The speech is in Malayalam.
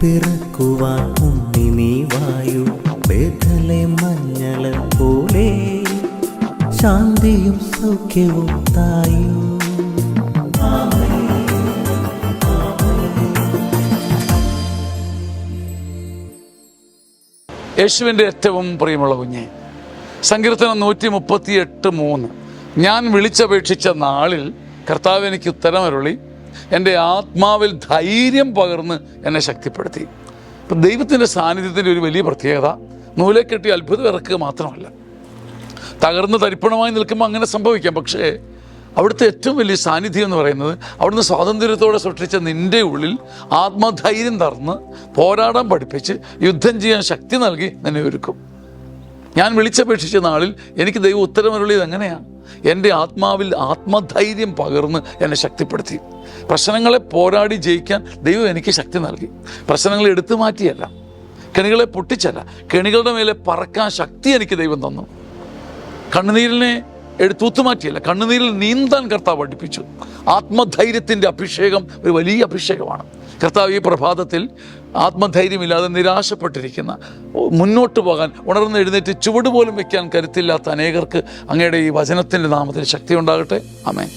പിറക്കുവാൻ ഉണ്ണി നീ വായു, ബേഥലേം മഞ്ഞള പോലെ ശാന്തിയും സൗഖ്യവും തായു. യേശുവിൻ്റെ ഏറ്റവും പ്രിയമുള്ള കുഞ്ഞെ, സങ്കീർത്തനം 138:3, ഞാൻ വിളിച്ചപേക്ഷിച്ച നാളിൽ കർത്താവ് എനിക്ക് ഉത്തരമരുളി, എൻ്റെ ആത്മാവിൽ ധൈര്യം പകർന്ന് എന്നെ ശക്തിപ്പെടുത്തി. ഇപ്പം ദൈവത്തിൻ്റെ സാന്നിധ്യത്തിൻ്റെ ഒരു വലിയ പ്രത്യേകത നൂലെ കെട്ടി അത്ഭുതം ഇറക്കുക മാത്രമല്ല. തകർന്ന് തരിപ്പണമായി നിൽക്കുമ്പോൾ അങ്ങനെ സംഭവിക്കാം. പക്ഷേ അവിടുത്തെ ഏറ്റവും വലിയ സാന്നിധ്യം എന്ന് പറയുന്നത് അവിടുന്ന് സ്വാതന്ത്ര്യത്തോടെ സൃഷ്ടിച്ച നിൻ്റെ ഉള്ളിൽ ആത്മധൈര്യം തറന്ന് പോരാടാൻ പഠിപ്പിച്ച് യുദ്ധം ചെയ്യാൻ ശക്തി നൽകി നിന്നെ ഒരുക്കും. ഞാൻ വിളിച്ചപേക്ഷിച്ച നാളിൽ എനിക്ക് ദൈവം ഉത്തരമരുളിയത് എങ്ങനെയാണ്? എൻ്റെ ആത്മാവിൽ ആത്മധൈര്യം പകർന്ന് എന്നെ ശക്തിപ്പെടുത്തി. പ്രശ്നങ്ങളെ പോരാടി ജയിക്കാൻ ദൈവം എനിക്ക് ശക്തി നൽകി. പ്രശ്നങ്ങളെ എടുത്തു മാറ്റിയല്ല, കെണികളെ പൊട്ടിച്ചല്ല, കെണികളുടെ മേലെ പറക്കാൻ ശക്തി എനിക്ക് ദൈവം തന്നു. കണ്ണുനീരിനെ തൂത്തുമാറ്റിയല്ല, കണ്ണുനീരിൽ നീന്താൻ കർത്താവ് പഠിപ്പിച്ചു. ആത്മധൈര്യത്തിൻ്റെ അഭിഷേകം ഒരു വലിയ അഭിഷേകമാണ്. കർത്താവ് ഈ പ്രഭാതത്തിൽ ആത്മധൈര്യമില്ലാതെ നിരാശപ്പെട്ടിരിക്കുന്ന, മുന്നോട്ട് പോകാൻ ഉണർന്ന് എഴുന്നേറ്റ് ചുവട് പോലും വയ്ക്കാൻ കരുത്തില്ലാത്ത അനേകർക്ക് അങ്ങയുടെ ഈ വചനത്തിൻ്റെ നാമത്തിൽ ശക്തി ഉണ്ടാകട്ടെ. ആമേൻ.